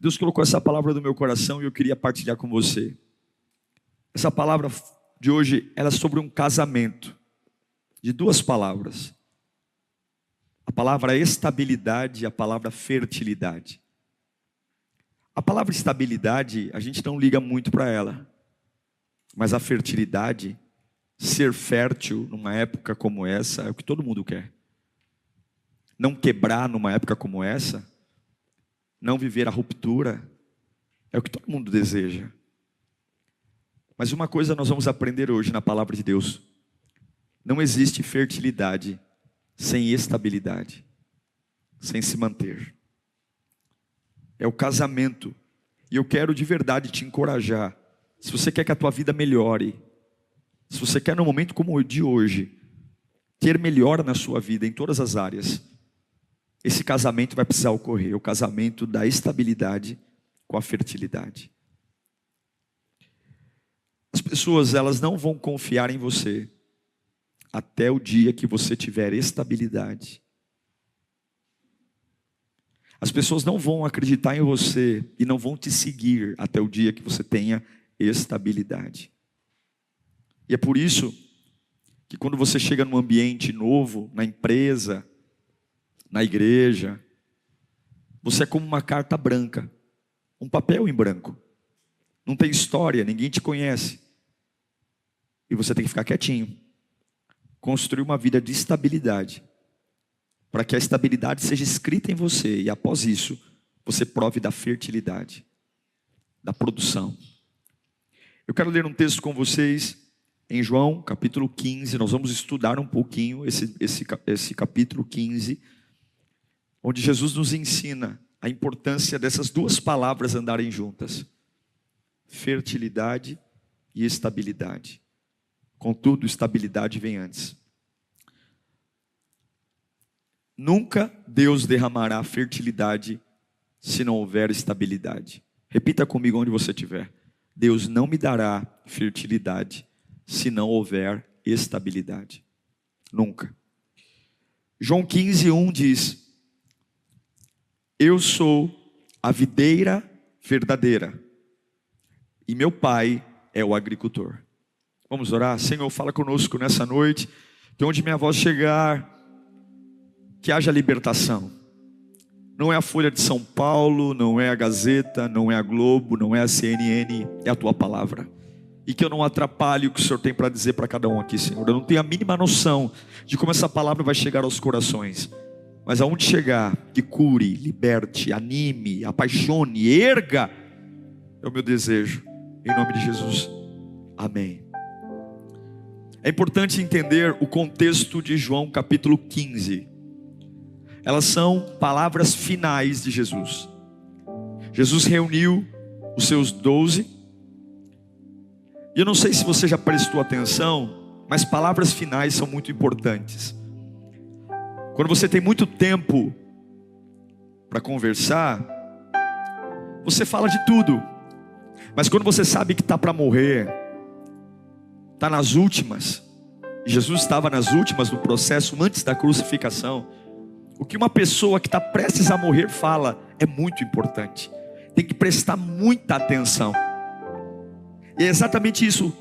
Deus colocou essa palavra no meu coração e eu queria partilhar com você. Essa palavra de hoje, ela é sobre um casamento, de duas palavras. A palavra estabilidade e a palavra fertilidade. A palavra estabilidade, a gente não liga muito para ela. Mas a fertilidade, ser fértil numa época como essa, é o que todo mundo quer. Não quebrar numa época como essa, não viver a ruptura, é o que todo mundo deseja. Mas uma coisa nós vamos aprender hoje na palavra de Deus. Não existe fertilidade sem estabilidade, sem se manter. É o casamento. E eu quero de verdade te encorajar. Se você quer que a tua vida melhore, se você quer num momento como o de hoje, ter melhora na sua vida em todas as áreas, esse casamento vai precisar ocorrer. O casamento da estabilidade com a fertilidade. As pessoas, elas não vão confiar em você até o dia que você tiver estabilidade. As pessoas não vão acreditar em você e não vão te seguir até o dia que você tenha estabilidade. E é por isso que quando você chega num ambiente novo, na empresa, na igreja, você é como uma carta branca, um papel em branco. Não tem história, ninguém te conhece. E você tem que ficar quietinho. Construir uma vida de estabilidade. Para que a estabilidade seja escrita em você. E após isso, você prove da fertilidade. Da produção. Eu quero ler um texto com vocês. Em João, capítulo 15. Nós vamos estudar um pouquinho esse capítulo 15. Onde Jesus nos ensina a importância dessas duas palavras andarem juntas. Fertilidade e estabilidade. Contudo, estabilidade vem antes. Nunca Deus derramará fertilidade se não houver estabilidade. Repita comigo onde você estiver. Deus não me dará fertilidade se não houver estabilidade. Nunca. João 15:1 diz: Eu sou a videira verdadeira e meu pai é o agricultor. Vamos orar? Senhor, fala conosco nessa noite, que onde minha voz chegar, que haja libertação. Não é a Folha de São Paulo, não é a Gazeta, não é a Globo, não é a CNN, é a tua palavra. E que eu não atrapalhe o que o Senhor tem para dizer para cada um aqui, Senhor. Eu não tenho a mínima noção de como essa palavra vai chegar aos corações. Mas aonde chegar, que cure, liberte, anime, apaixone, erga, é o meu desejo. Em nome de Jesus. Amém. É importante entender o contexto de João capítulo 15. Elas são palavras finais de Jesus. Jesus reuniu os seus 12. E eu não sei se você já prestou atenção, mas palavras finais são muito importantes. Quando você tem muito tempo para conversar, você fala de tudo. Mas quando você sabe que está para morrer, está nas últimas, e Jesus estava nas últimas do processo antes da crucificação, o que uma pessoa que está prestes a morrer fala é muito importante. Tem que prestar muita atenção. E é exatamente isso.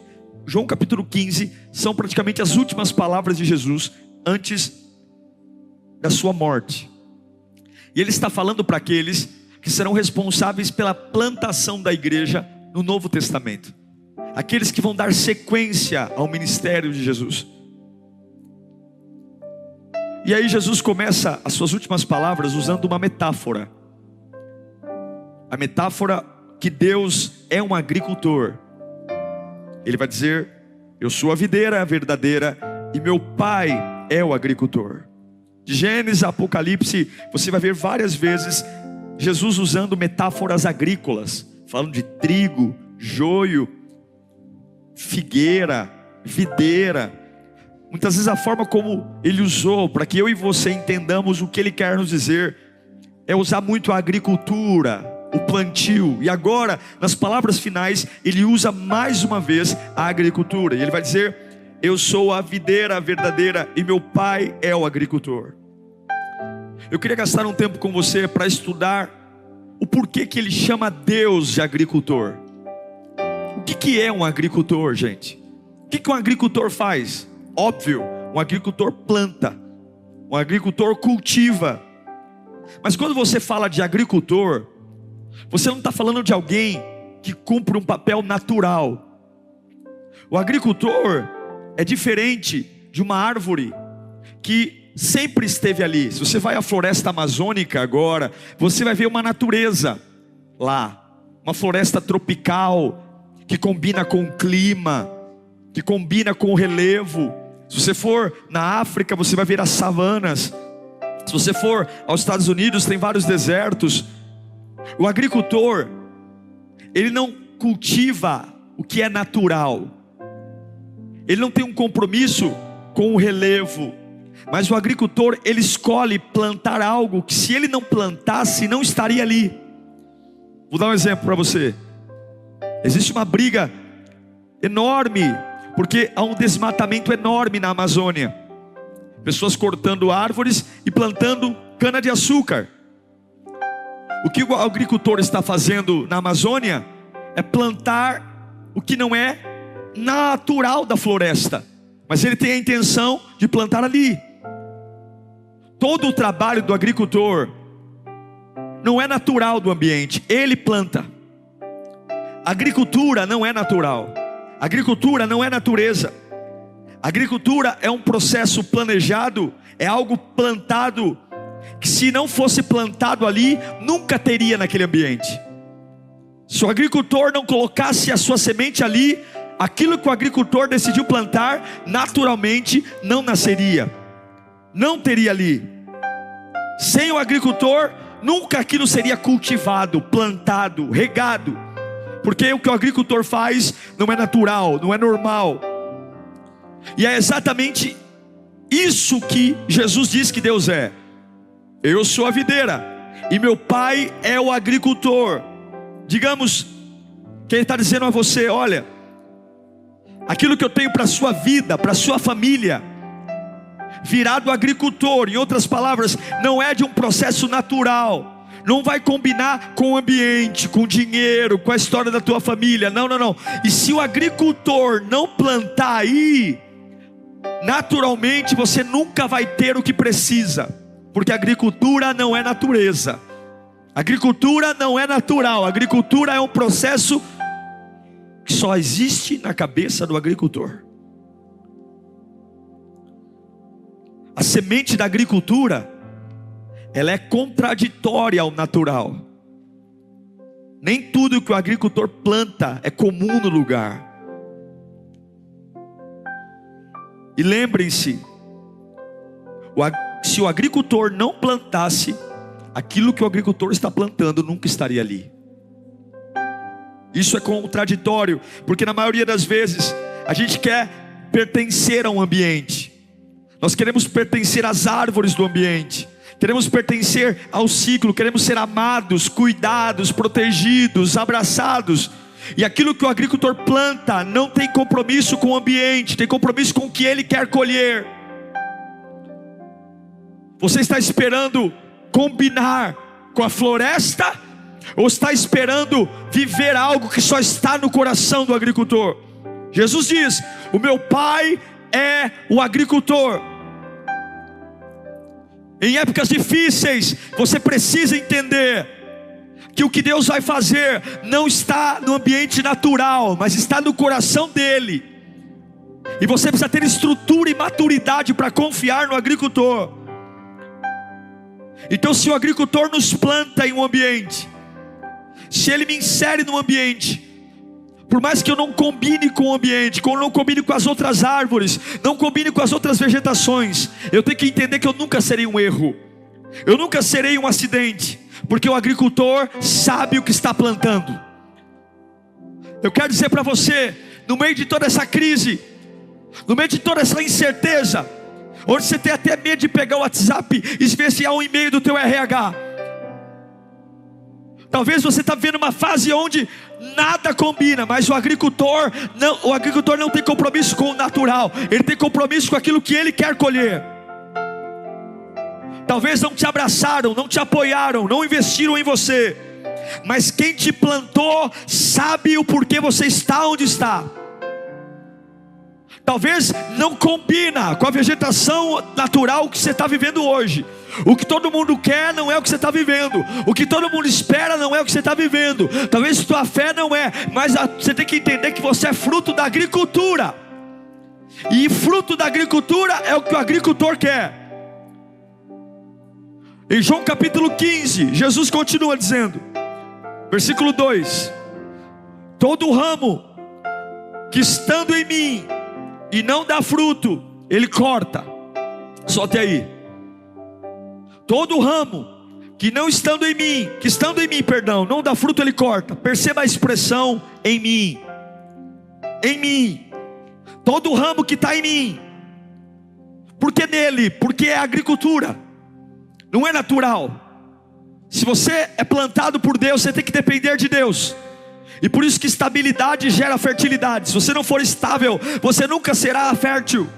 João capítulo 15 são praticamente as últimas palavras de Jesus antes da sua morte. E ele está falando para aqueles que serão responsáveis pela plantação da igreja no Novo Testamento. Aqueles que vão dar sequência ao ministério de Jesus. E aí Jesus começa as suas últimas palavras usando uma metáfora. A metáfora que Deus é um agricultor. Ele vai dizer: eu sou a videira verdadeira e meu pai é o agricultor. De Gênesis a Apocalipse, você vai ver várias vezes Jesus usando metáforas agrícolas. Falando de trigo, joio, figueira, videira. Muitas vezes a forma como ele usou para que eu e você entendamos o que ele quer nos dizer é usar muito a agricultura, o plantio. E agora, nas palavras finais, ele usa mais uma vez a agricultura. E ele vai dizer: eu sou a videira verdadeira e meu pai é o agricultor. Eu queria gastar um tempo com você para estudar o porquê que ele chama Deus de agricultor. O que é um agricultor, gente? O que um agricultor faz? Óbvio, um agricultor planta, um agricultor cultiva. Mas quando você fala de agricultor, você não está falando de alguém que cumpre um papel natural. O agricultor é diferente de uma árvore que sempre esteve ali. Se você vai à floresta amazônica agora, você vai ver uma natureza lá, uma floresta tropical, que combina com o clima, que combina com o relevo. Se você for na África, você vai ver as savanas. Se você for aos Estados Unidos, tem vários desertos. O agricultor, ele não cultiva o que é natural. Ele não tem um compromisso com o relevo. Mas o agricultor, ele escolhe plantar algo que, se ele não plantasse, não estaria ali. Vou dar um exemplo para você. Existe uma briga enorme, porque há um desmatamento enorme na Amazônia. Pessoas cortando árvores e plantando cana-de-açúcar. O que o agricultor está fazendo na Amazônia é plantar o que não é natural da floresta, mas ele tem a intenção de plantar ali. Todo o trabalho do agricultor não é natural do ambiente, ele planta. Agricultura não é natural, agricultura não é natureza. Agricultura é um processo planejado, é algo plantado, que se não fosse plantado ali, nunca teria naquele ambiente. Se o agricultor não colocasse a sua semente ali, aquilo que o agricultor decidiu plantar, naturalmente não nasceria, não teria ali. Sem o agricultor, nunca aquilo seria cultivado, plantado, regado, porque o que o agricultor faz não é natural, não é normal. E é exatamente isso que Jesus diz que Deus é. Eu sou a videira e meu pai é o agricultor. Digamos que ele está dizendo a você: olha, aquilo que eu tenho para a sua vida, para a sua família, virá do agricultor. Em outras palavras, não é de um processo natural, não vai combinar com o ambiente, com o dinheiro, com a história da tua família. Não, não, não. E se o agricultor não plantar aí, naturalmente você nunca vai ter o que precisa, porque agricultura não é natureza, agricultura não é natural, agricultura é um processo que só existe na cabeça do agricultor. A semente da agricultura, ela é contraditória ao natural. Nem tudo que o agricultor planta é comum no lugar. E lembrem-se, se o agricultor não plantasse, aquilo que o agricultor está plantando nunca estaria ali. Isso é contraditório, porque na maioria das vezes a gente quer pertencer a um ambiente. Nós queremos pertencer às árvores do ambiente, queremos pertencer ao ciclo, queremos ser amados, cuidados, protegidos, abraçados. E aquilo que o agricultor planta não tem compromisso com o ambiente, tem compromisso com o que ele quer colher. Você está esperando combinar com a floresta, ou está esperando viver algo que só está no coração do agricultor? Jesus diz: o meu pai é o agricultor. Em épocas difíceis, você precisa entender que o que Deus vai fazer não está no ambiente natural, mas está no coração dele. E você precisa ter estrutura e maturidade para confiar no agricultor. Então, se o agricultor nos planta em um ambiente, se ele me insere no ambiente, por mais que eu não combine com o ambiente, que eu não combine com as outras árvores, não combine com as outras vegetações, eu tenho que entender que eu nunca serei um erro, eu nunca serei um acidente, porque o agricultor sabe o que está plantando. Eu quero dizer para você, no meio de toda essa crise, no meio de toda essa incerteza, onde você tem até medo de pegar o WhatsApp e ver se há um e-mail do teu RH. Talvez você está vivendo uma fase onde nada combina, mas o agricultor não tem compromisso com o natural, ele tem compromisso com aquilo que ele quer colher. Talvez não te abraçaram, não te apoiaram, não investiram em você, mas quem te plantou sabe o porquê você está onde está. Talvez não combina com a vegetação natural que você está vivendo hoje. O que todo mundo quer não é o que você está vivendo. O que todo mundo espera não é o que você está vivendo. Talvez sua fé não é, mas você tem que entender que você é fruto da agricultura. E fruto da agricultura é o que o agricultor quer. Em João capítulo 15, Jesus continua dizendo, versículo 2: todo ramo que estando em mim e não dá fruto, ele corta. Só até aí. Todo ramo que não estando em mim, não dá fruto, ele corta. Perceba a expressão em mim. Em mim. Todo ramo que está em mim. Por que nele? Porque é agricultura. Não é natural. Se você é plantado por Deus, você tem que depender de Deus. E por isso que estabilidade gera fertilidade. Se você não for estável, você nunca será fértil.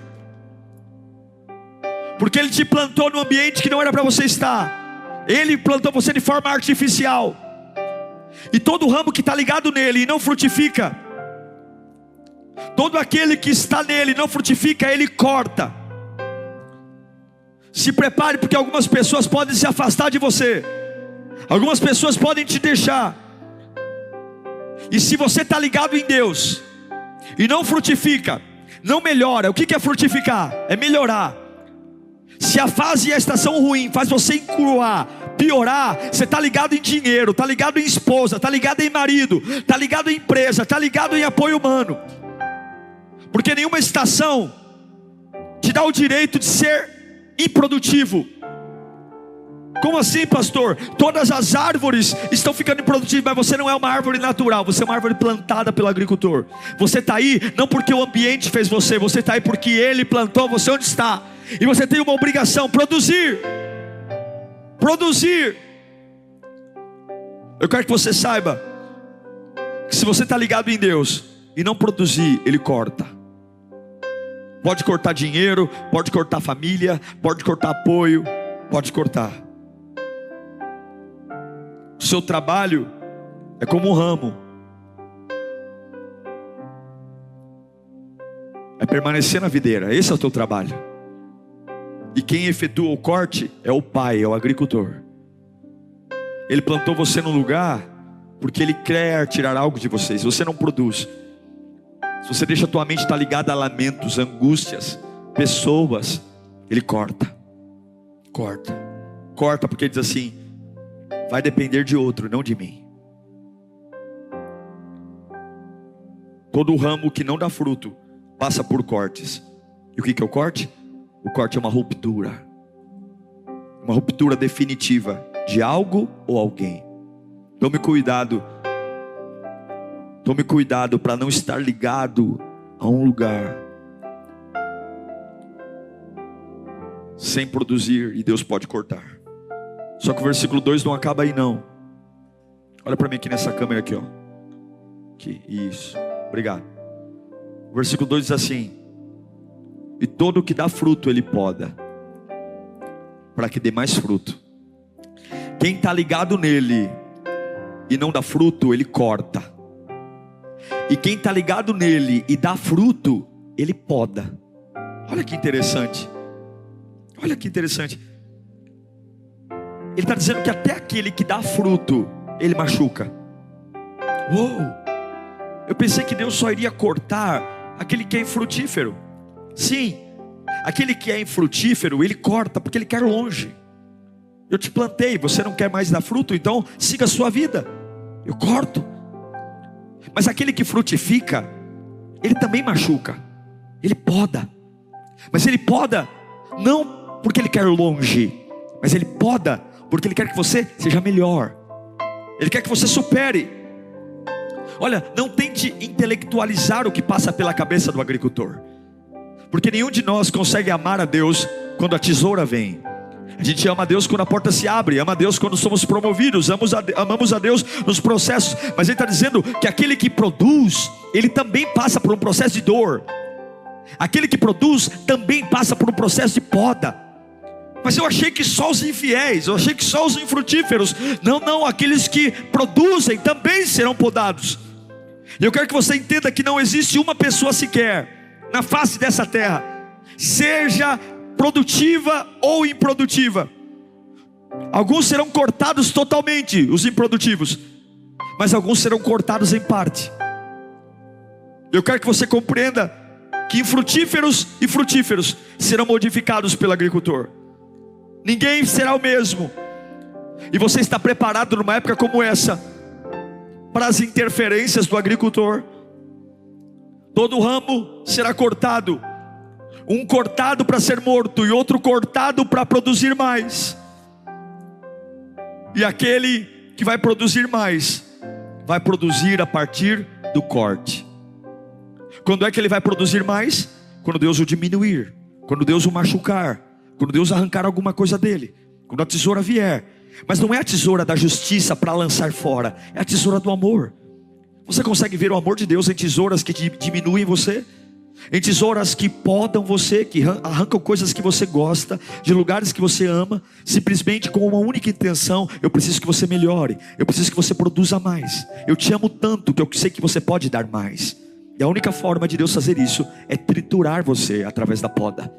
Porque Ele te plantou num ambiente que não era para você estar. Ele plantou você de forma artificial. E todo ramo que está ligado nele e não frutifica, todo aquele que está nele e não frutifica, Ele corta. Se prepare, porque algumas pessoas podem se afastar de você. Algumas pessoas podem te deixar. E se você está ligado em Deus e não frutifica, não melhora. O que é frutificar? É melhorar. Se a fase e a estação ruim faz você encruar, piorar, você está ligado em dinheiro, está ligado em esposa, está ligado em marido, está ligado em empresa, está ligado em apoio humano. Porque nenhuma estação te dá o direito de ser improdutivo. Como assim, pastor? Todas as árvores estão ficando improdutivas, mas você não é uma árvore natural, você é uma árvore plantada pelo agricultor. Você está aí não porque o ambiente fez você, você está aí porque Ele plantou você onde está. E você tem uma obrigação: produzir. Produzir. Eu quero que você saiba que se você está ligado em Deus e não produzir, Ele corta. Pode cortar dinheiro, pode cortar família, pode cortar apoio, pode cortar. O seu trabalho é como um ramo, é permanecer na videira. Esse é o teu trabalho. E quem efetua o corte é o Pai, é o agricultor. Ele plantou você num lugar porque Ele quer tirar algo de você. Se você não produz, se você deixa a tua mente estar ligada a lamentos, angústias, pessoas, Ele corta. Corta porque Ele diz assim: vai depender de outro, não de mim. Todo ramo que não dá fruto passa por cortes. E o que é o corte? O corte é uma ruptura. Uma ruptura definitiva de algo ou alguém. Tome cuidado. Tome cuidado para não estar ligado a um lugar sem produzir, e Deus pode cortar. Só que o versículo 2 não acaba aí não. Olha para mim aqui nessa câmera aqui, ó. Aqui, isso. Obrigado. O versículo 2 diz assim: e todo o que dá fruto Ele poda, para que dê mais fruto. Quem está ligado nele e não dá fruto, Ele corta. E quem está ligado nele e dá fruto, Ele poda. Olha que interessante. Olha que interessante. Ele está dizendo que até aquele que dá fruto, Ele machuca. Uou! Eu pensei que Deus só iria cortar aquele que é infrutífero. Sim, aquele que é infrutífero, Ele corta porque Ele quer longe. Eu te plantei, você não quer mais dar fruto, então siga a sua vida. Eu corto. Mas aquele que frutifica, Ele também machuca. Ele poda. Mas Ele poda não porque Ele quer longe, mas Ele poda porque Ele quer que você seja melhor. Ele quer que você supere. Olha, não tente intelectualizar o que passa pela cabeça do agricultor, porque nenhum de nós consegue amar a Deus quando a tesoura vem. A gente ama a Deus quando a porta se abre, ama a Deus quando somos promovidos, amamos a Deus nos processos. Mas Ele está dizendo que aquele que produz, ele também passa por um processo de dor. Aquele que produz também passa por um processo de poda. Mas eu achei que só os infiéis, eu achei que só os infrutíferos. Não, não, aqueles que produzem também serão podados. E eu quero que você entenda que não existe uma pessoa sequer na face dessa terra, seja produtiva ou improdutiva. Alguns serão cortados totalmente, os improdutivos, mas alguns serão cortados em parte. Eu quero que você compreenda que infrutíferos e frutíferos serão modificados pelo agricultor. Ninguém será o mesmo. E você está preparado numa época como essa para as interferências do agricultor. Todo ramo será cortado, um cortado para ser morto e outro cortado para produzir mais. E aquele que vai produzir mais, vai produzir a partir do corte. Quando é que ele vai produzir mais? Quando Deus o diminuir, quando Deus o machucar, quando Deus arrancar alguma coisa dele, quando a tesoura vier. Mas não é a tesoura da justiça para lançar fora, é a tesoura do amor. Você consegue ver o amor de Deus em tesouras que diminuem você? Em tesouras que podam você, que arrancam coisas que você gosta, de lugares que você ama, simplesmente com uma única intenção: eu preciso que você melhore, eu preciso que você produza mais. Eu te amo tanto que eu sei que você pode dar mais. E a única forma de Deus fazer isso é triturar você através da poda.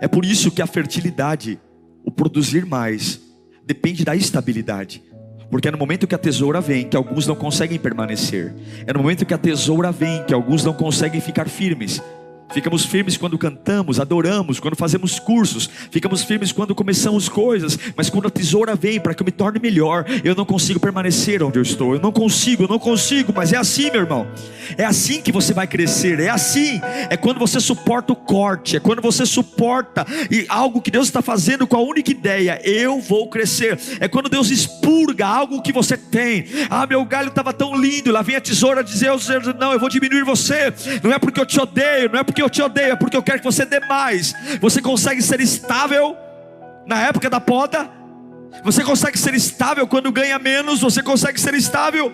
É por isso que a fertilidade, o produzir mais, depende da estabilidade. Porque é no momento que a tesoura vem que alguns não conseguem permanecer. É no momento que a tesoura vem que alguns não conseguem ficar firmes. Ficamos firmes quando cantamos, adoramos, quando fazemos cursos. Ficamos firmes quando começamos coisas. Mas quando a tesoura vem para que eu me torne melhor, eu não consigo permanecer onde eu estou. Eu não consigo. Mas é assim, meu irmão. É assim que você vai crescer. É assim. É quando você suporta o corte. É quando você suporta algo que Deus está fazendo com a única ideia: eu vou crescer. É quando Deus expurga algo que você tem. Ah, meu galho estava tão lindo. Lá vem a tesoura dizer: não, eu vou diminuir você. Não é porque eu te odeio, não é porque eu te odeio, é porque eu quero que você dê mais. Você consegue ser estável na época da poda? Você consegue ser estável quando ganha menos? Você consegue ser estável?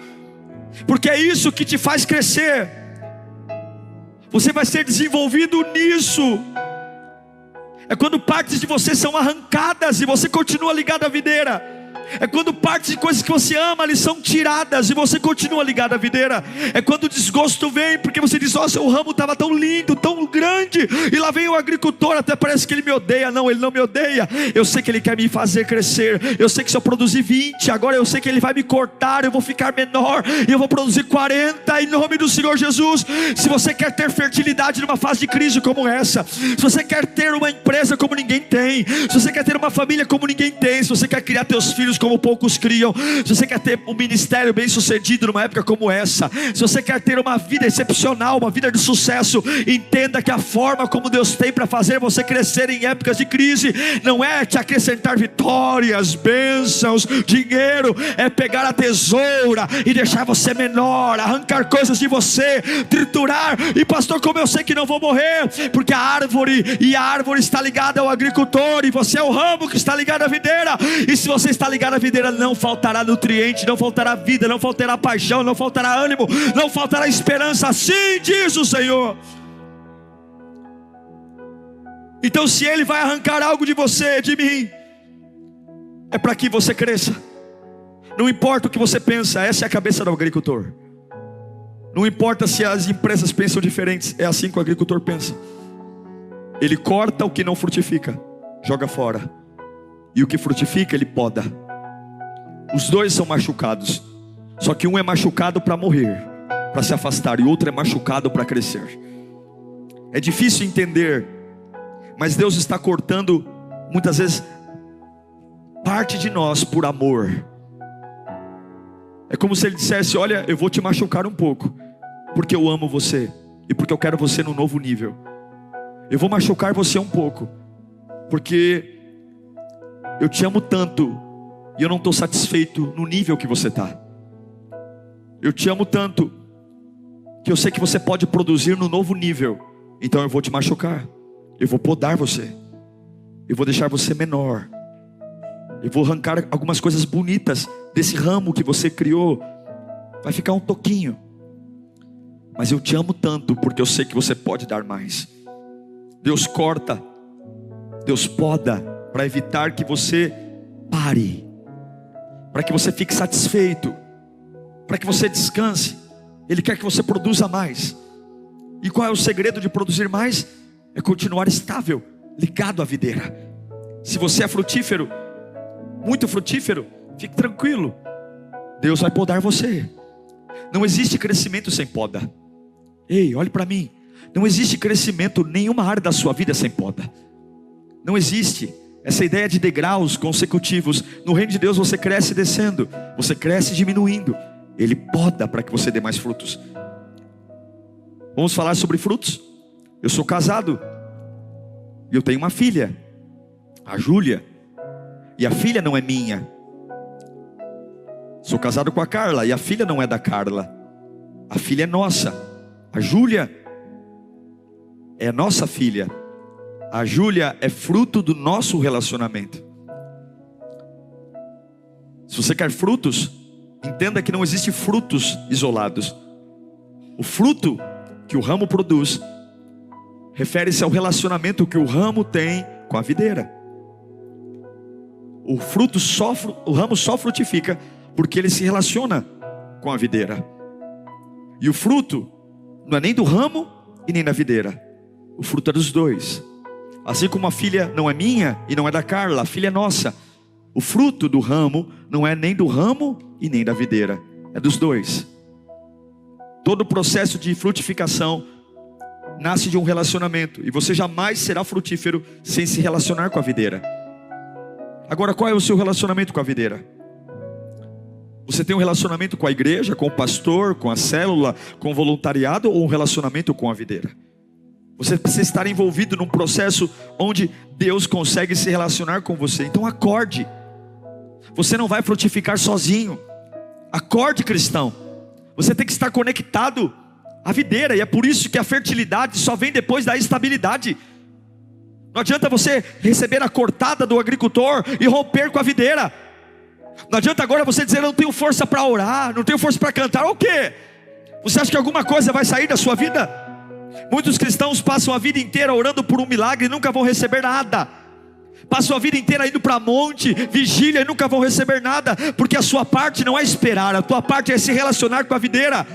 Porque é isso que te faz crescer. Você vai ser desenvolvido nisso. É quando partes de você são arrancadas e você continua ligado à videira. É quando partes de coisas que você ama, eles são tiradas e você continua ligado à videira. É quando o desgosto vem, porque você diz: nossa, o ramo estava tão lindo, tão grande, e lá vem o agricultor, até parece que ele me odeia. Não, ele não me odeia. Eu sei que ele quer me fazer crescer. Eu sei que se eu produzir 20, agora eu sei que ele vai me cortar, eu vou ficar menor, e eu vou produzir 40, em nome do Senhor Jesus. Se você quer ter fertilidade numa fase de crise como essa, se você quer ter uma empresa como ninguém tem, se você quer ter uma família como ninguém tem, se você quer criar teus filhos como poucos criam, se você quer ter um ministério bem sucedido numa época como essa, se você quer ter uma vida excepcional, uma vida de sucesso, entenda que a forma como Deus tem para fazer você crescer em épocas de crise não é te acrescentar vitórias, bênçãos, dinheiro. É pegar a tesoura e deixar você menor, arrancar coisas de você, triturar. E pastor, como eu sei que não vou morrer? Porque a árvore está ligada ao agricultor, e você é o ramo que está ligado à videira. E se você está ligado à videira, não faltará nutriente, não faltará vida, não faltará paixão, não faltará ânimo, não faltará esperança. Assim diz o Senhor. Então, se Ele vai arrancar algo de você, de mim, é para que você cresça. Não importa o que você pensa, essa é a cabeça do agricultor. Não importa se as empresas pensam diferentes, é assim que o agricultor pensa. Ele corta o que não frutifica, joga fora, e o que frutifica ele poda. Os dois são machucados, só que um é machucado para morrer, para se afastar, e o outro é machucado para crescer. É difícil entender, mas Deus está cortando muitas vezes parte de nós por amor. É como se Ele dissesse: olha, eu vou te machucar um pouco, porque eu amo você, e porque eu quero você no novo nível. Eu vou machucar você um pouco, porque eu te amo tanto, e eu não estou satisfeito no nível que você está. Eu te amo tanto, que eu sei que você pode produzir no novo nível. Então eu vou te machucar, eu vou podar você, eu vou deixar você menor, eu vou arrancar algumas coisas bonitas desse ramo que você criou. Vai ficar um toquinho, mas eu te amo tanto, porque eu sei que você pode dar mais. Deus corta Deus poda para evitar que você pare, para que você fique satisfeito, para que você descanse. Ele quer que você produza mais. E qual é o segredo de produzir mais? É continuar estável, ligado à videira. Se você é frutífero, muito frutífero, fique tranquilo, Deus vai podar você. Não existe crescimento sem poda. Ei, olhe para mim. Não existe crescimento em nenhuma área da sua vida sem poda. Não existe essa ideia de degraus consecutivos. No reino de Deus você cresce descendo, você cresce diminuindo. Ele poda para que você dê mais frutos. Vamos falar sobre frutos? Eu sou casado e eu tenho uma filha, a Júlia. E a filha não é minha. Sou casado com a Carla e a filha não é da Carla. A filha é nossa. A Júlia é nossa filha. A Júlia é fruto do nosso relacionamento. Se você quer frutos, entenda que não existe frutos isolados. O fruto que o ramo produz refere-se ao relacionamento que o ramo tem com a videira. O ramo só frutifica porque ele se relaciona com a videira. E o fruto não é nem do ramo e nem da videira. O fruto é dos dois. Assim como a filha não é minha e não é da Carla, a filha é nossa. O fruto do ramo não é nem do ramo e nem da videira, é dos dois. Todo o processo de frutificação nasce de um relacionamento. E você jamais será frutífero sem se relacionar com a videira. Agora, qual é o seu relacionamento com a videira? Você tem um relacionamento com a igreja, com o pastor, com a célula, com o voluntariado, ou um relacionamento com a videira? Você precisa estar envolvido num processo onde Deus consegue se relacionar com você. Então acorde. Você não vai frutificar sozinho. Acorde, cristão. Você tem que estar conectado à videira. E é por isso que a fertilidade só vem depois da estabilidade. Não adianta você receber a cortada do agricultor e romper com a videira. Não adianta agora você dizer: eu não tenho força para orar, não tenho força para cantar. O quê? Você acha que alguma coisa vai sair da sua vida? Muitos cristãos passam a vida inteira orando por um milagre e nunca vão receber nada. Passam a vida inteira indo para monte, vigília, e nunca vão receber nada. Porque a sua parte não é esperar, a tua parte é se relacionar com a videira.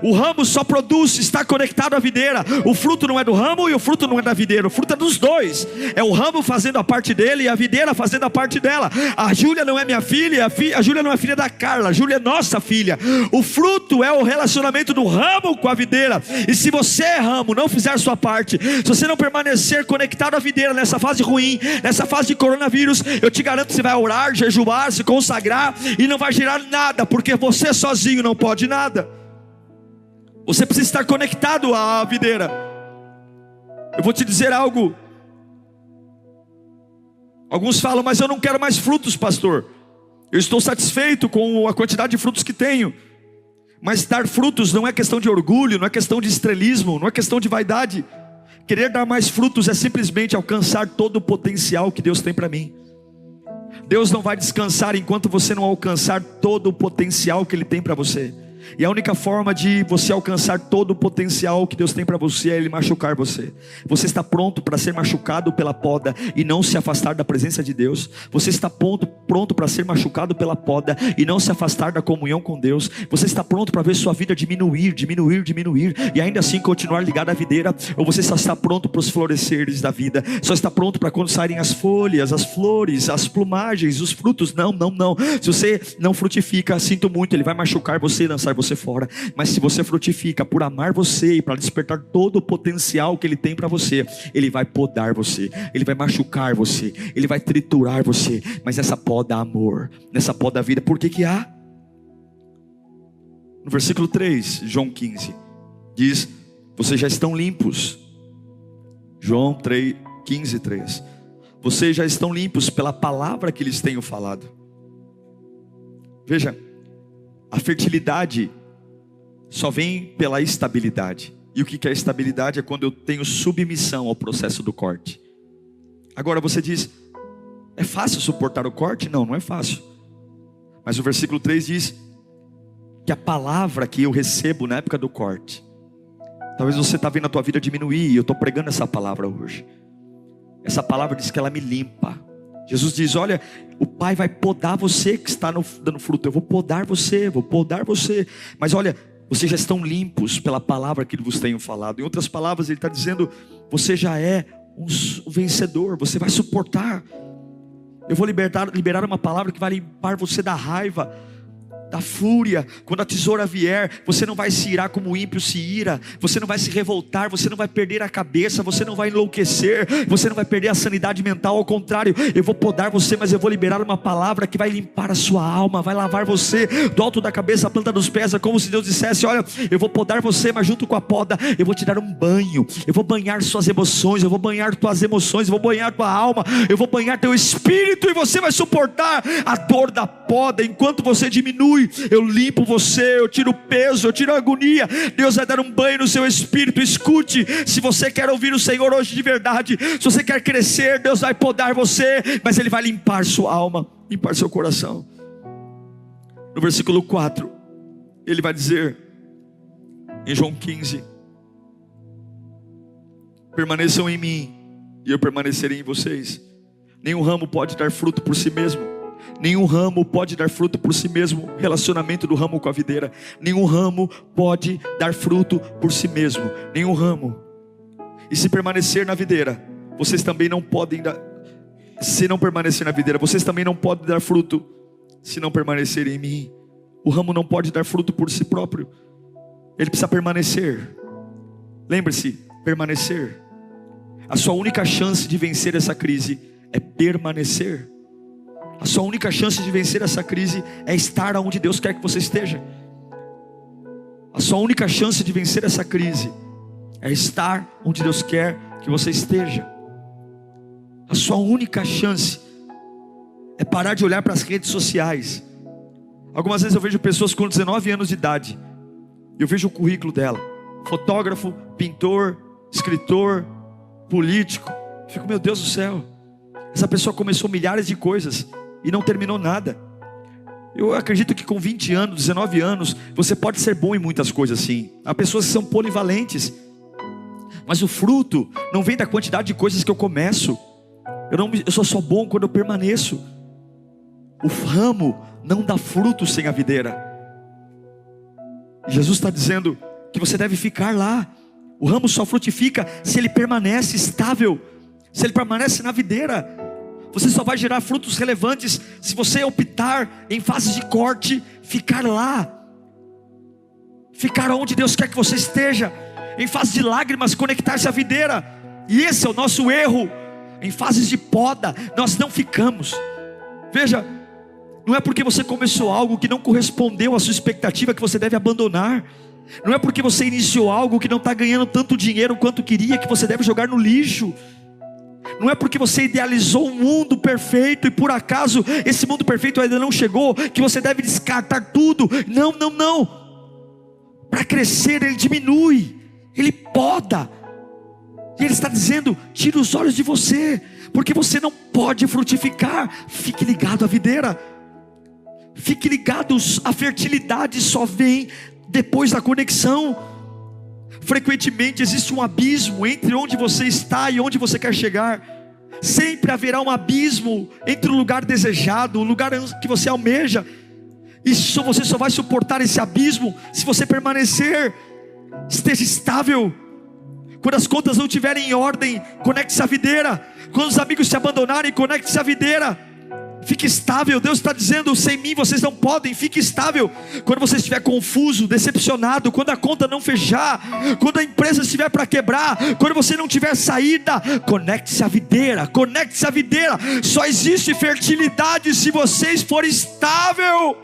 O ramo só produz, está conectado à videira. O fruto não é do ramo e o fruto não é da videira. O fruto é dos dois. É o ramo fazendo a parte dele e a videira fazendo a parte dela. A Júlia não é minha filha, a Júlia não é filha da Carla, a Júlia é nossa filha. O fruto é o relacionamento do ramo com a videira. E se você é ramo, não fizer a sua parte, se você não permanecer conectado à videira nessa fase ruim, nessa fase de coronavírus, eu te garanto que você vai orar, jejuar, se consagrar e não vai gerar nada, porque você sozinho não pode nada. Você precisa estar conectado à videira. Eu vou te dizer algo. Alguns falam: mas eu não quero mais frutos, pastor. Eu estou satisfeito com a quantidade de frutos que tenho. Mas dar frutos não é questão de orgulho, não é questão de estrelismo, não é questão de vaidade. Querer dar mais frutos é simplesmente alcançar todo o potencial que Deus tem para mim. Deus não vai descansar enquanto você não alcançar todo o potencial que Ele tem para você. E a única forma de você alcançar todo o potencial que Deus tem para você é Ele machucar você. Você está pronto para ser machucado pela poda e não se afastar da presença de Deus? Você está pronto para ser machucado pela poda e não se afastar da comunhão com Deus? Você está pronto para ver sua vida diminuir e ainda assim continuar ligado à videira? Ou você só está pronto para os floresceres da vida? Só está pronto para quando saírem as folhas, as flores, as plumagens, os frutos? Não. Se você não frutifica, sinto muito, Ele vai machucar você e lançar você fora. Mas se você frutifica por amar você e para despertar todo o potencial que Ele tem para você, Ele vai podar você, Ele vai machucar você, Ele vai triturar você. Mas essa poda há amor, nessa poda há vida. Por que há? No versículo 3, João 15 diz: vocês já estão limpos. João 15, 3. Vocês já estão limpos pela palavra que lhes tenho falado. Veja, a fertilidade só vem pela estabilidade. E o que é estabilidade? É quando eu tenho submissão ao processo do corte. Agora você diz: é fácil suportar o corte? Não é fácil. Mas o versículo 3 diz que a palavra que eu recebo na época do corte, talvez você está vendo a tua vida diminuir, e eu estou pregando essa palavra hoje. essa palavra diz que ela me limpa. Jesus diz: olha, o Pai vai podar você que está dando fruto. Eu vou podar você, mas olha, vocês já estão limpos pela palavra que vos tenho falado. Em outras palavras, ele está dizendo: você já é um vencedor, você vai suportar. Eu vou liberar uma palavra que vai limpar você da raiva, da fúria. Quando a tesoura vier, você não vai se irar como o ímpio se ira, você não vai se revoltar, você não vai perder a cabeça, você não vai enlouquecer, você não vai perder a sanidade mental. Ao contrário, eu vou podar você, mas eu vou liberar uma palavra que vai limpar a sua alma, vai lavar você do alto da cabeça à planta dos pés. É como se Deus dissesse: olha, eu vou podar você, mas junto com a poda eu vou te dar um banho, eu vou banhar suas emoções, eu vou banhar tuas emoções, eu vou banhar tua alma, eu vou banhar teu espírito, e você vai suportar a dor da poda. Enquanto você diminui, eu limpo você, eu tiro o peso, eu tiro a agonia. Deus vai dar um banho no seu espírito. Escute, se você quer ouvir o Senhor hoje de verdade, se você quer crescer, Deus vai podar você, mas Ele vai limpar sua alma, limpar seu coração. No versículo 4, Ele vai dizer, em João 15: permaneçam em mim, e eu permanecerei em vocês. Nenhum ramo pode dar fruto por si mesmo. Nenhum ramo pode dar fruto por si mesmo. Relacionamento do ramo com a videira. Nenhum ramo pode dar fruto por si mesmo. Nenhum ramo. E se permanecer na videira, vocês também não podem dar. Se não permanecer na videira, vocês também não podem dar fruto, se não permanecerem em mim. O ramo não pode dar fruto por si próprio. Ele precisa permanecer. Lembre-se, permanecer. A sua única chance de vencer essa crise é permanecer. A sua única chance de vencer essa crise é estar onde Deus quer que você esteja. A sua única chance de vencer essa crise é estar onde Deus quer que você esteja. A sua única chance é parar de olhar para as redes sociais. Algumas vezes eu vejo pessoas com 19 anos de idade, eu vejo o currículo dela: fotógrafo, pintor, escritor, político. Eu fico: meu Deus do céu, essa pessoa começou milhares de coisas e não terminou nada. Eu acredito que com 20 anos, 19 anos, você pode ser bom em muitas coisas sim. Há pessoas que são polivalentes, mas o fruto não vem da quantidade de coisas que eu começo. Eu sou só bom quando eu permaneço. O ramo não dá fruto sem a videira. Jesus está dizendo que você deve ficar lá. O ramo só frutifica se ele permanece estável, se ele permanece na videira. Você só vai gerar frutos relevantes se você optar, em fases de corte, ficar lá, ficar onde Deus quer que você esteja. Em fase de lágrimas, conectar-se à videira. E esse é o nosso erro. Em fases de poda, nós não ficamos. Veja, não é porque você começou algo que não correspondeu à sua expectativa que você deve abandonar. Não é porque você iniciou algo que não está ganhando tanto dinheiro quanto queria que você deve jogar no lixo. Não é porque você idealizou um mundo perfeito e por acaso esse mundo perfeito ainda não chegou que você deve descartar tudo. Não, não, não. Para crescer ele diminui, ele poda. E ele está dizendo: tira os olhos de você, porque você não pode frutificar. Fique ligado à videira. Fique ligado, a fertilidade só vem depois da conexão. Frequentemente existe um abismo entre onde você está e onde você quer chegar. Sempre haverá um abismo entre o lugar desejado, o lugar que você almeja. E você só vai suportar esse abismo se você permanecer. Esteja estável. Quando as contas não estiverem em ordem, conecte-se à videira. Quando os amigos se abandonarem, conecte-se à videira. Fique estável. Deus está dizendo: sem mim vocês não podem. Fique estável. Quando você estiver confuso, decepcionado, quando a conta não fechar, quando a empresa estiver para quebrar, quando você não tiver saída, conecte-se à videira. Conecte-se à videira. Só existe fertilidade se você for estável.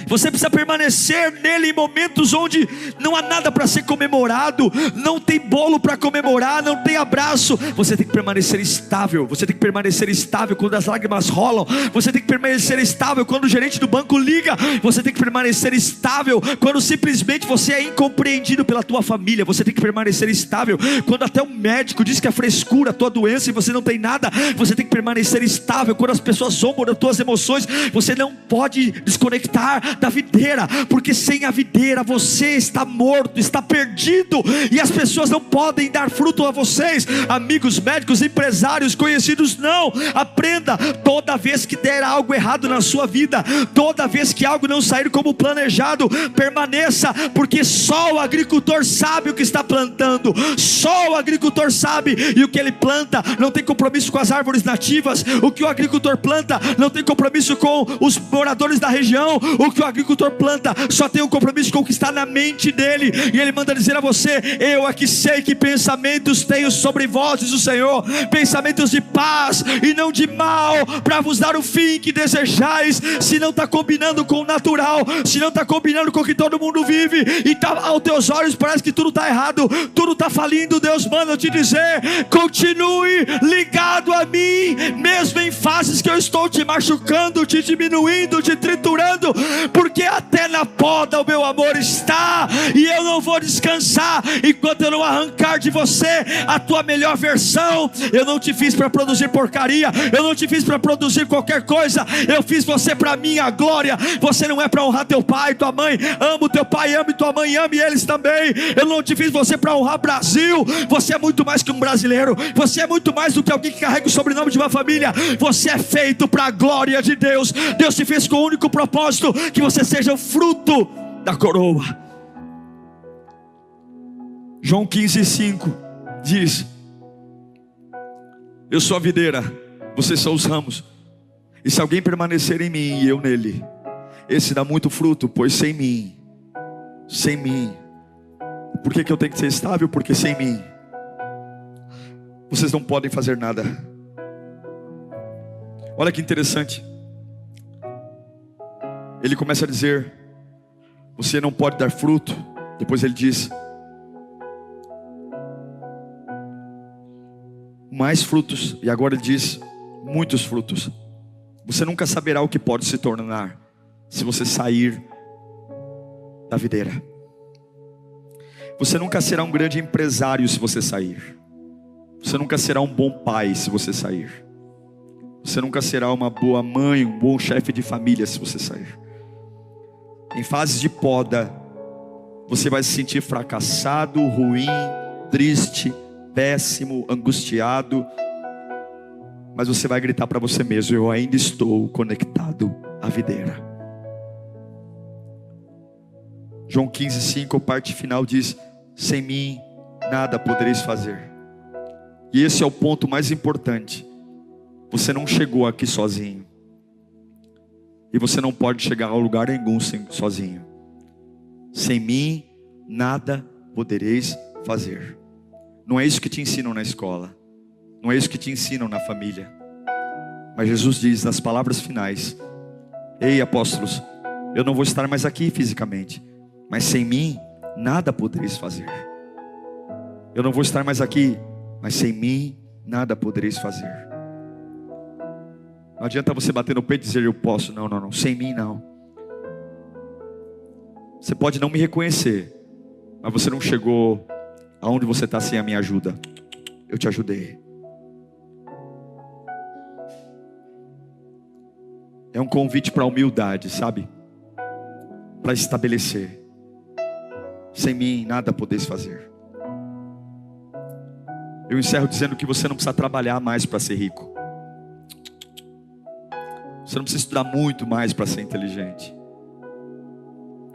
Você precisa permanecer nele em momentos onde não há nada para ser comemorado, não tem bolo para comemorar, não tem abraço. Você tem que permanecer estável. Você tem que permanecer estável quando as lágrimas rolam. Você tem que permanecer estável quando o gerente do banco liga. Você tem que permanecer estável quando simplesmente você é incompreendido pela tua família. Você tem que permanecer estável quando até o médico diz que é frescura a tua doença e você não tem nada. Você tem que permanecer estável quando as pessoas zombam das tuas emoções. Você não pode desconectar. cuidar da videira, porque sem a videira você está morto, está perdido, e as pessoas não podem dar fruto a vocês. Amigos, médicos, empresários, conhecidos, não. Aprenda, toda vez que der algo errado na sua vida, toda vez que algo não sair como planejado, permaneça, porque só o agricultor sabe o que está plantando, só o agricultor sabe, e o que ele planta não tem compromisso com as árvores nativas. O que o agricultor planta não tem compromisso com os moradores da região. O que o agricultor planta só tem um compromisso com o que está na mente dele, e ele manda dizer a você: eu aqui sei que pensamentos tenho sobre vós, diz o Senhor, pensamentos de paz e não de mal, para vos dar o fim que desejais. Se não está combinando com o natural, se não está combinando com o que todo mundo vive, e tá, aos teus olhos parece que tudo está errado, tudo está falindo, Deus manda eu te dizer: continue ligado a mim, mesmo em fases que eu estou te machucando, te diminuindo, te triturando, porque até na poda o meu amor está, e eu não vou descansar enquanto eu não arrancar de você a tua melhor versão. Eu não te fiz para produzir porcaria, eu não te fiz para produzir qualquer coisa, eu fiz você para minha glória. Você não é para honrar teu pai e tua mãe. Ama o teu pai, ame tua mãe, ame eles também. Eu não te fiz você para honrar Brasil. Você é muito mais que um brasileiro, você é muito mais do que alguém que carrega o sobrenome de uma família. Você é feito para a glória de Deus. Deus te fez com o único propósito: que você seja o fruto da coroa. João 15:5 diz: eu sou a videira, vocês são os ramos, e se alguém permanecer em mim e eu nele, esse dá muito fruto, pois sem mim, por que eu tenho que ser estável? Porque sem mim vocês não podem fazer nada. Olha que interessante, ele começa a dizer: você não pode dar fruto. Depois ele diz: mais frutos. E agora ele diz: muitos frutos. Você nunca saberá o que pode se tornar se você sair da videira. Você nunca será um grande empresário se você sair. Você nunca será um bom pai se você sair. Você nunca será uma boa mãe, um bom chefe de família se você sair. Em fases de poda, você vai se sentir fracassado, ruim, triste, péssimo, angustiado, mas você vai gritar para você mesmo: eu ainda estou conectado à videira. João 15:5, parte final diz: sem mim nada podereis fazer. E esse é o ponto mais importante. Você não chegou aqui sozinho, e você não pode chegar a lugar nenhum sozinho. Sem mim nada podereis fazer. Não é isso que te ensinam na escola, não é isso que te ensinam na família. Mas Jesus diz nas palavras finais: ei, apóstolos, eu não vou estar mais aqui fisicamente, mas sem mim nada podereis fazer. Eu não vou estar mais aqui, mas sem mim nada podereis fazer. Não adianta você bater no peito e dizer: eu posso. Não, sem mim não. Você pode não me reconhecer, mas você não chegou aonde você está sem a minha ajuda. Eu te ajudei. É um convite para a humildade, sabe? Para estabelecer: sem mim nada podeis fazer. Eu encerro dizendo que você não precisa trabalhar mais para ser rico. Você não precisa estudar muito mais para ser inteligente.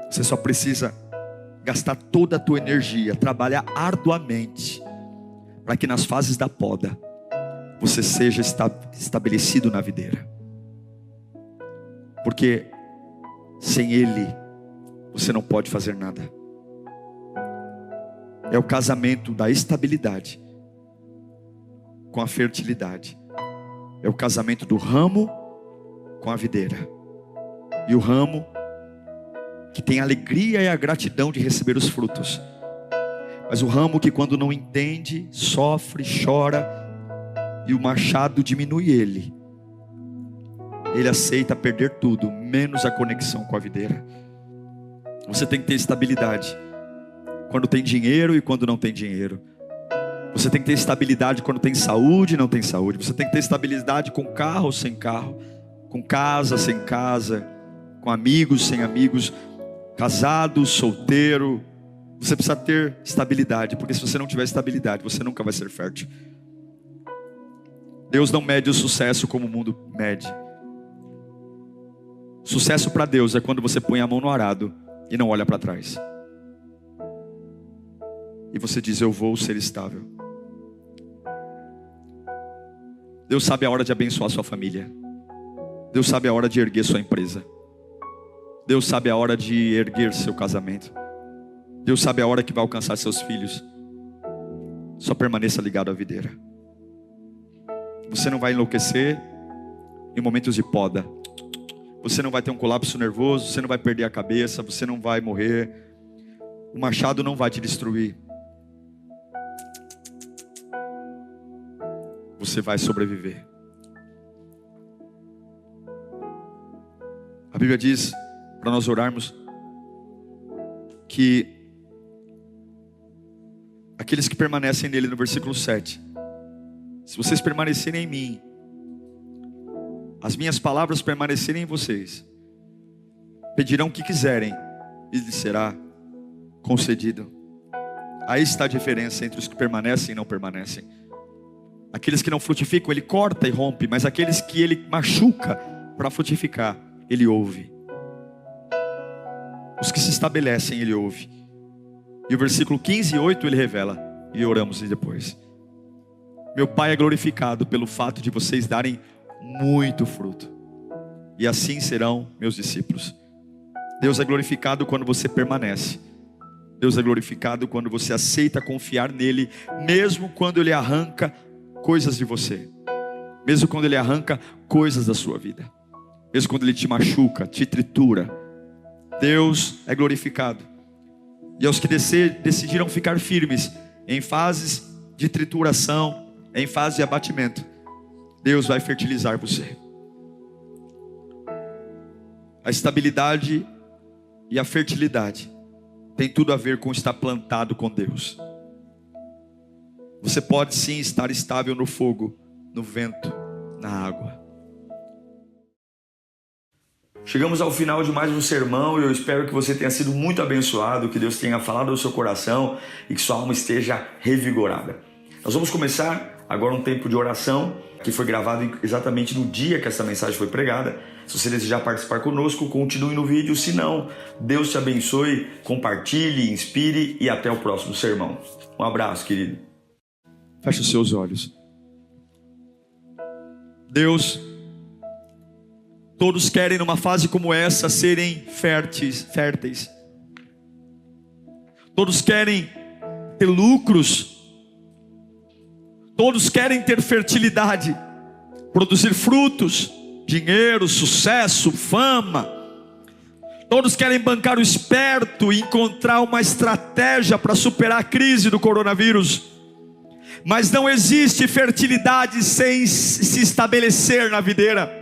Você só precisa gastar toda a tua energia, trabalhar arduamente, para que nas fases da poda você seja estabelecido na videira. Porque sem Ele você não pode fazer nada. É o casamento da estabilidade com a fertilidade. É o casamento do ramo com a videira. E o ramo que tem a alegria e a gratidão de receber os frutos. Mas o ramo que, quando não entende, sofre, chora, e o machado diminui ele. Ele aceita perder tudo, menos a conexão com a videira. Você tem que ter estabilidade quando tem dinheiro e quando não tem dinheiro. Você tem que ter estabilidade quando tem saúde e não tem saúde. Você tem que ter estabilidade com carro ou sem carro, com casa, sem casa, com amigos, sem amigos, casado, solteiro. Você precisa ter estabilidade, porque se você não tiver estabilidade, você nunca vai ser fértil. Deus não mede o sucesso como o mundo mede. Sucesso para Deus é quando você põe a mão no arado e não olha para trás. E você diz: eu vou ser estável. Deus sabe a hora de abençoar sua família. Deus sabe a hora de erguer sua empresa. Deus sabe a hora de erguer seu casamento. Deus sabe a hora que vai alcançar seus filhos. Só permaneça ligado à videira. Você não vai enlouquecer em momentos de poda. Você não vai ter um colapso nervoso. Você não vai perder a cabeça. Você não vai morrer. O machado não vai te destruir. Você vai sobreviver. A Bíblia diz para nós orarmos que aqueles que permanecem nele, no versículo 7, se vocês permanecerem em mim, as minhas palavras permanecerem em vocês, pedirão o que quiserem e lhes será concedido. Aí está a diferença entre os que permanecem e não permanecem. Aqueles que não frutificam, ele corta e rompe, mas aqueles que ele machuca para frutificar, ele ouve. Os que se estabelecem, ele ouve. E o versículo 15 e 8 ele revela, e oramos depois. Meu Pai é glorificado pelo fato de vocês darem muito fruto, e assim serão meus discípulos. Deus é glorificado quando você permanece. Deus é glorificado quando você aceita confiar nele, mesmo quando ele arranca coisas de você, mesmo quando ele arranca coisas da sua vida, mesmo quando ele te machuca, te tritura. Deus é glorificado. E aos que decidiram ficar firmes em fases de trituração, em fase de abatimento, Deus vai fertilizar você. A estabilidade e a fertilidade tem tudo a ver com estar plantado com Deus. Você pode sim estar estável no fogo, no vento, na água. Chegamos ao final de mais um sermão e eu espero que você tenha sido muito abençoado, que Deus tenha falado ao seu coração e que sua alma esteja revigorada. Nós vamos começar agora um tempo de oração que foi gravado exatamente no dia que essa mensagem foi pregada. Se você desejar participar conosco, continue no vídeo. Se não, Deus te abençoe, compartilhe, inspire e até o próximo sermão. Um abraço, querido. Feche os seus olhos. Deus, todos querem numa fase como essa serem férteis. Todos querem ter lucros. Todos querem ter fertilidade, produzir frutos, dinheiro, sucesso, fama. Todos querem bancar o esperto e encontrar uma estratégia para superar a crise do coronavírus. Mas não existe fertilidade sem se estabelecer na videira.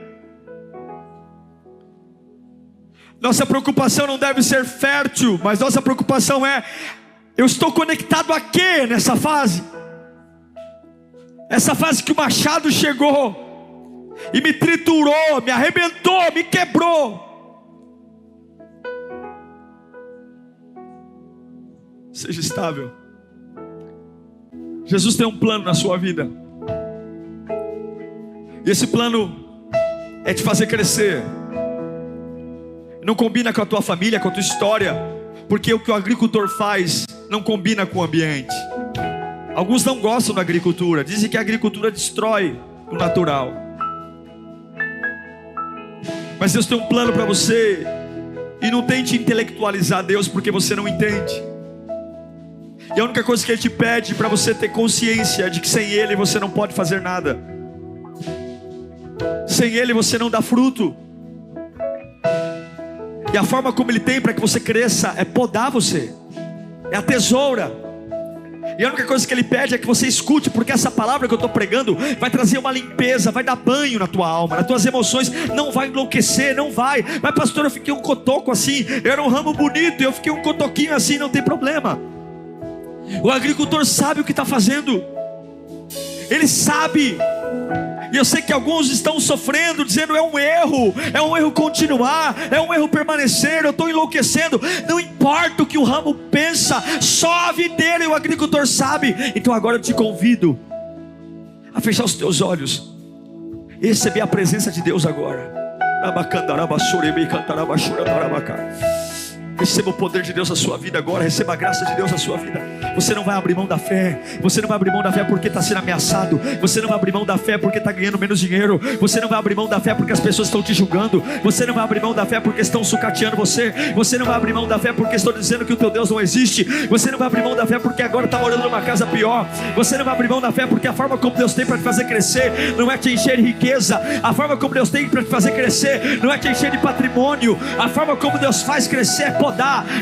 Nossa preocupação não deve ser fértil, mas nossa preocupação é: eu estou conectado a quê nessa fase? Essa fase que o machado chegou e me triturou, me arrebentou, me quebrou. Seja estável. Jesus tem um plano na sua vida. E esse plano é te fazer crescer. Não combina com a tua família, com a tua história, porque o que o agricultor faz não combina com o ambiente. Alguns não gostam da agricultura, dizem que a agricultura destrói o natural. Mas Deus tem um plano para você. E não tente intelectualizar Deus, porque você não entende. E a única coisa que Ele te pede para você ter consciência de que sem Ele você não pode fazer nada. Sem Ele você não dá fruto. E a forma como Ele tem para que você cresça é podar você. É a tesoura. E a única coisa que Ele pede é que você escute, porque essa palavra que eu estou pregando vai trazer uma limpeza, vai dar banho na tua alma, nas tuas emoções. Não vai enlouquecer, não vai. Mas pastor, eu fiquei um cotoco assim, eu era um ramo bonito e eu fiquei um cotoquinho assim, não tem problema. O agricultor sabe o que está fazendo. Ele sabe E eu sei que alguns estão sofrendo, dizendo: é um erro continuar, é um erro permanecer, eu estou enlouquecendo. Não importa o que o ramo pensa, só a videira e o agricultor sabe. Então agora eu te convido a fechar os teus olhos e receber a presença de Deus agora. Receba o poder de Deus na sua vida agora. Receba a graça de Deus na sua vida. Você não vai abrir mão da fé. Você não vai abrir mão da fé porque está sendo ameaçado. Você não vai abrir mão da fé porque está ganhando menos dinheiro. Você não vai abrir mão da fé porque as pessoas estão te julgando. Você não vai abrir mão da fé porque estão sucateando você. Você não vai abrir mão da fé porque estão dizendo que o teu Deus não existe. Você não vai abrir mão da fé porque agora está morando numa casa pior. Você não vai abrir mão da fé porque a forma como Deus tem para te fazer crescer não é te encher de riqueza. A forma como Deus tem para te fazer crescer não é te encher de patrimônio. A forma como Deus faz crescer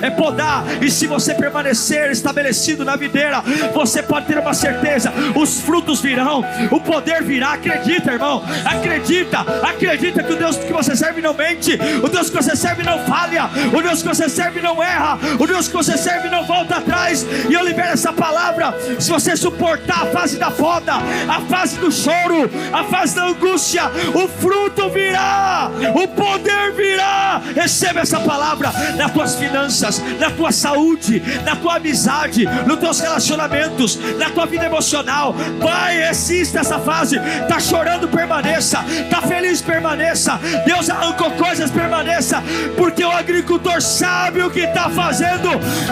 é podar. E se você permanecer estabelecido na videira, você pode ter uma certeza: os frutos virão, o poder virá. Acredita, irmão, acredita que o Deus que você serve não mente, o Deus que você serve não falha, o Deus que você serve não erra, o Deus que você serve não volta atrás. E eu libero essa palavra: se você suportar a fase da poda, a fase do choro, a fase da angústia, o fruto virá, o poder virá. Receba essa palavra nas tuas finanças, na tua saúde, na tua amizade, nos teus relacionamentos, na tua vida emocional. Pai, resista essa fase. Está chorando, permaneça. Está feliz, permaneça. Deus arrancou coisas, permaneça. Porque o agricultor sabe o que está fazendo.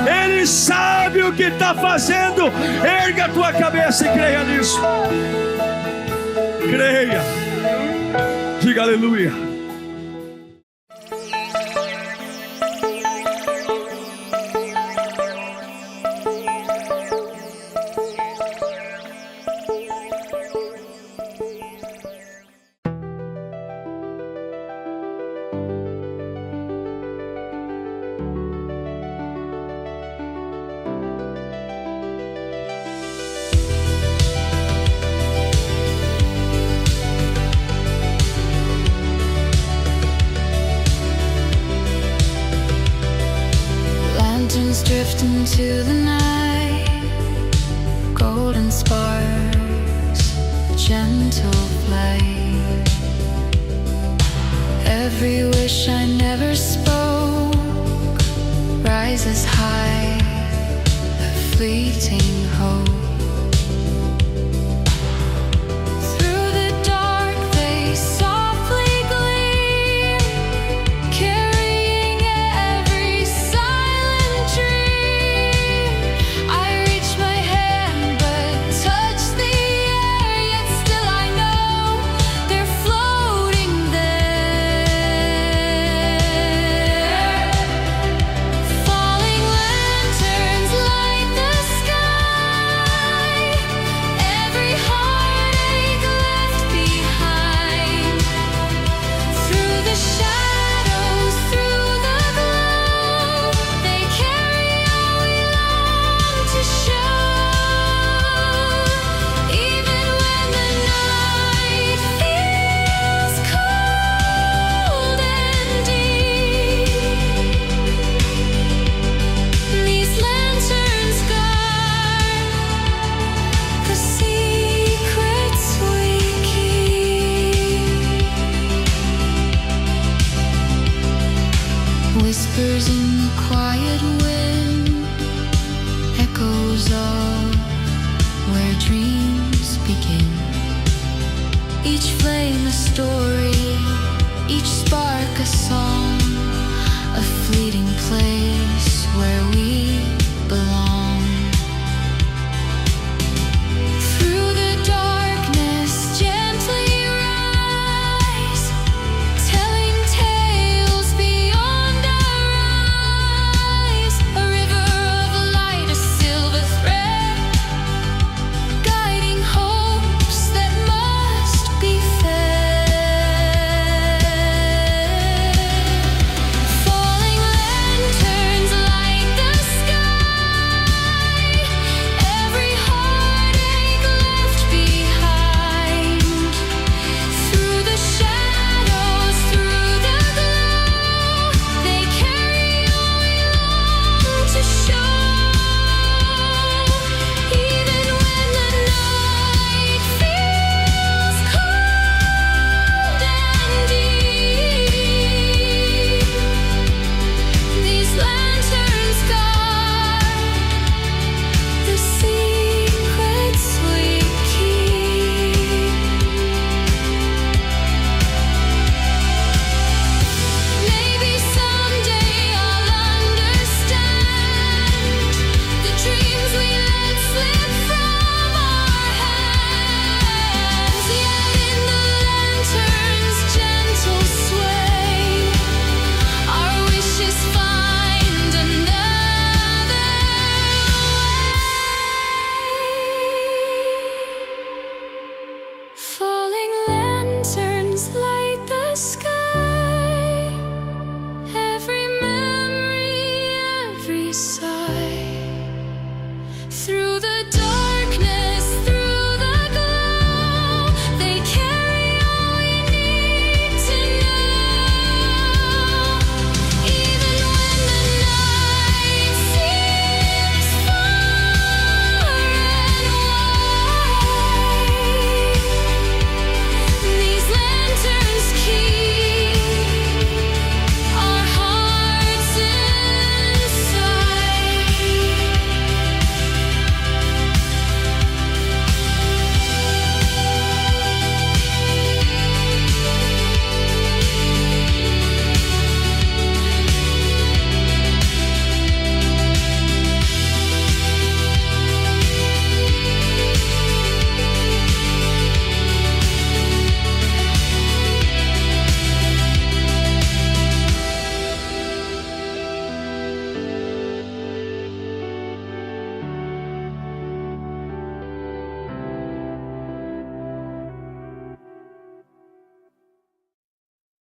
Ele sabe o que está fazendo. Erga a tua cabeça e creia nisso. Creia. Diga aleluia. Drift into the night, golden sparks, gentle flight. Every wish I never spoke rises high, a fleeting hope. Whispers in the quiet wind, echoes of where dreams begin. Each flame a story, each spark a song, a fleeting place where we